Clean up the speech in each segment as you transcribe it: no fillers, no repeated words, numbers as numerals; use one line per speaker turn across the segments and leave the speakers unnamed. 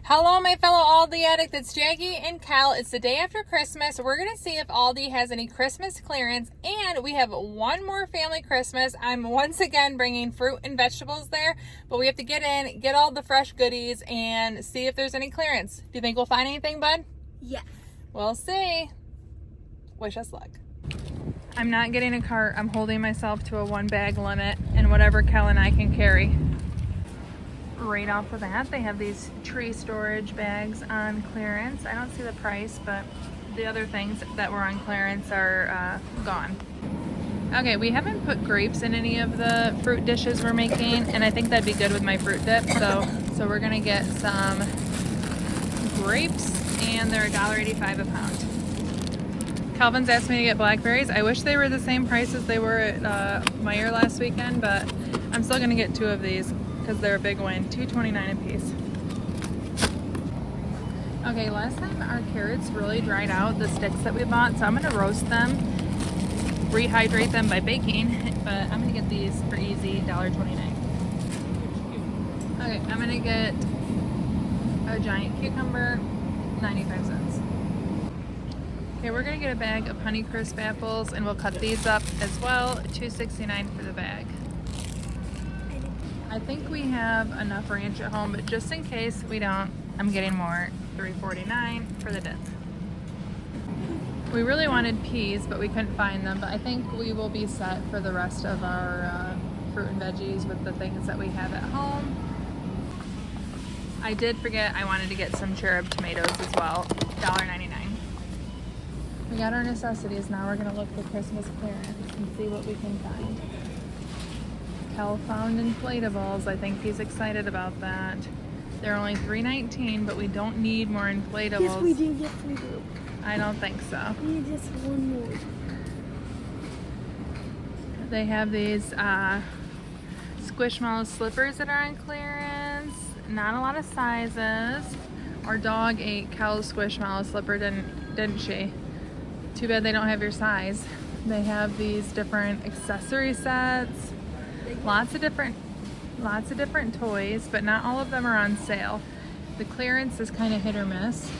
Hello, my fellow Aldi addict. It's Jackie and Cal. It's the day after Christmas. We're going to see if Aldi has any Christmas clearance, and we have one more family Christmas. I'm once again bringing fruit and vegetables there, but we have to get in, get all the fresh goodies, and see if there's any clearance. Do you think we'll find anything, bud?
Yes.
We'll see. Wish us luck. I'm not getting a cart. I'm holding myself to a one bag limit and whatever Cal and I can carry. Right off the bat, they have these tree storage bags on clearance. I don't see the price, but the other things that were on clearance are gone. Okay, we haven't put grapes in any of the fruit dishes we're making, and I think that'd be good with my fruit dip. So we're gonna get some grapes, and they're $1.85 a pound. Calvin's asked me to get blackberries. I wish they were the same price as they were at Meijer last weekend, but I'm still gonna get two of these because they're a big win. $2.29 a piece. Okay, last time our carrots really dried out, the sticks that we bought, so I'm gonna roast them, rehydrate them by baking, but I'm gonna get these for easy, $1.29. Okay, I'm gonna get a giant cucumber, 95 cents. Okay, we're gonna get a bag of Honeycrisp apples, and we'll cut these up as well, $2.69 for the bag. I think we have enough ranch at home, but just in case we don't, I'm getting more, $3.49 for the dip. We really wanted peas, but we couldn't find them, but I think we will be set for the rest of our fruit and veggies with the things that we have at home. I did forget I wanted to get some cherub tomatoes as well, $1.99. We got our necessities, now we're gonna look for Christmas clearance and see what we can find. Cal found inflatables. I think he's excited about that. They're only $3.19, but we don't need more inflatables.
Yes, we do get 3 group.
I don't think so.
We need just one more.
They have these Squishmallow slippers that are on clearance. Not a lot of sizes. Our dog ate Cal's Squishmallow slipper, didn't she? Too bad they don't have your size. They have these different accessory sets. Lots of different toys, but not all of them are on sale. The clearance is kind of hit or miss.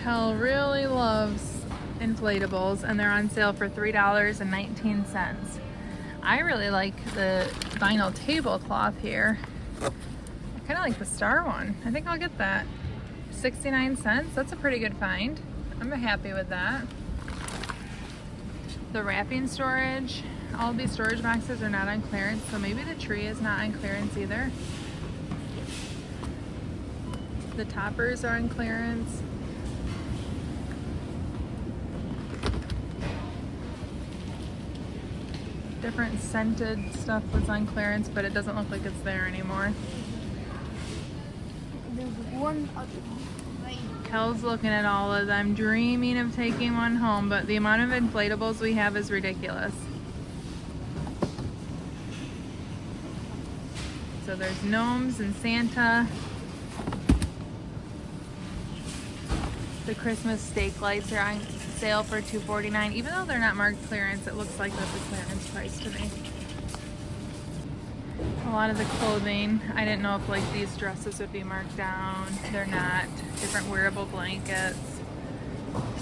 Cal really loves inflatables, and they're on sale for $3.19. I really like the vinyl tablecloth here. I kind of like the star one. I think I'll get that. 69 cents. That's a pretty good find. I'm happy with that. The wrapping storage, all these storage boxes are not on clearance, so maybe the tree is not on clearance either. The toppers are on clearance. Different scented stuff was on clearance, but it doesn't look like it's there anymore.
There's one other.
Kel's looking at all of them, dreaming of taking one home, but the amount of inflatables we have is ridiculous. So there's gnomes and Santa. The Christmas steak lights are on sale for $2.49. Even though they're not marked clearance, it looks like that's a clearance price to me. A lot of the clothing, I didn't know if like these dresses would be marked down. They're not. Different wearable blankets.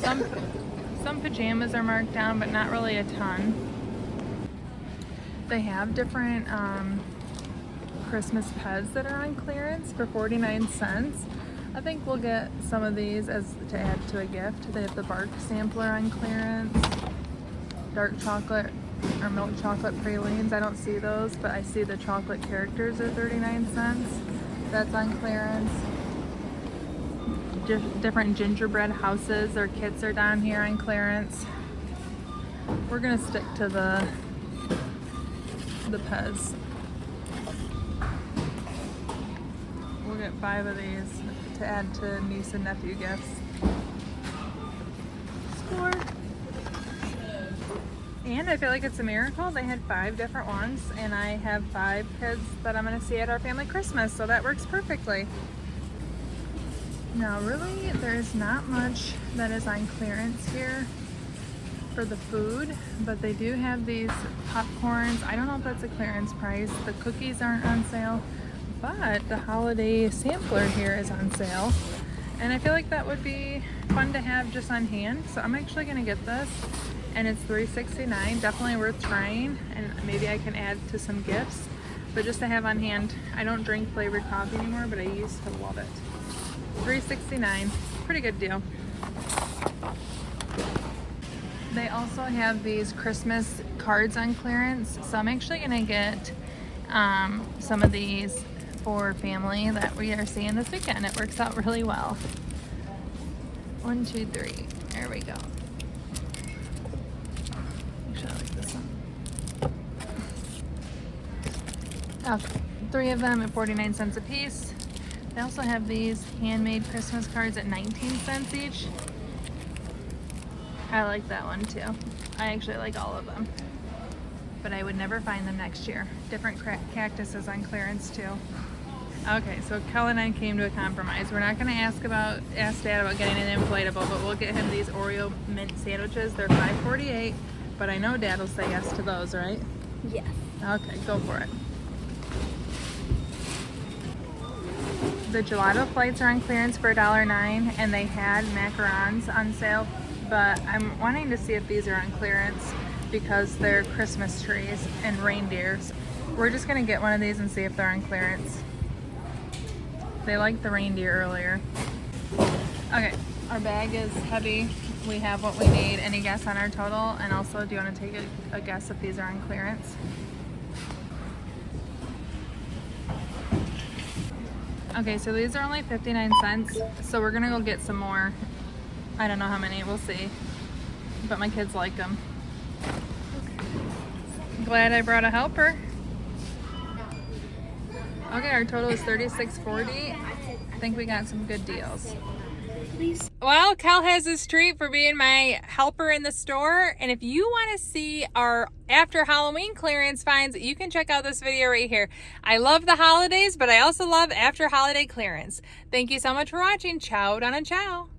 Some pajamas are marked down, but not really a ton. They have different Christmas peds that are on clearance for 49 cents. I think we'll get some of these as to add to a gift. They have the bark sampler on clearance. Dark chocolate or milk chocolate pralines. I don't see those, but I see the chocolate characters are 39 cents. That's on clearance. Different gingerbread houses or kits are down here on clearance. We're gonna stick to the Pez. We'll get 5 of these to add to niece and nephew gifts. Score. And I feel like it's a miracle. They had 5 different ones, and I have 5 kids that I'm gonna see at our family Christmas, so that works perfectly. Now really, there's not much that is on clearance here. for the food, but they do have these popcorns. I don't know if that's a clearance price. The cookies aren't on sale, but the holiday sampler here is on sale. And I feel like that would be fun to have just on hand. So I'm actually gonna get this, and it's $3.69. Definitely worth trying, and maybe I can add to some gifts. But just to have on hand. I don't drink flavored coffee anymore, but I used to love it. $3.69, pretty good deal. They also have these Christmas cards on clearance, so I'm actually gonna get some of these for family that we are seeing this weekend. It works out really well. 1, 2, 3. There we go. Actually, I like this one. Okay, 3 of them at 49 cents a piece. They also have these handmade Christmas cards at 19 cents each. I like that one too. I actually like all of them, but I would never find them next year. Different cactuses on clearance too. Okay, so Kel and I came to a compromise. We're not going to ask Dad about getting an inflatable, but we'll get him these Oreo mint sandwiches. They're $5.48, but I know Dad will say yes to those, right?
Yes.
Okay, go for it. The gelato flights are on clearance for $1.09, and they had macarons on sale, but I'm wanting to see if these are on clearance because they're Christmas trees and reindeers. We're just gonna get one of these and see if they're on clearance. They liked the reindeer earlier. Okay, our bag is heavy. We have what we need. Any guess on our total? And also, do you want to take a guess if these are on clearance? Okay, so these are only 59 cents, so we're gonna go get some more. I don't know how many, we'll see. But my kids like them. Glad I brought a helper. Okay, our total is $36.40. I think we got some good deals.
Please.
Well, Kel has his treat for being my helper in the store. And if you want to see our after Halloween clearance finds, you can check out this video right here. I love the holidays, but I also love after holiday clearance. Thank you so much for watching. Ciao, Donna, ciao.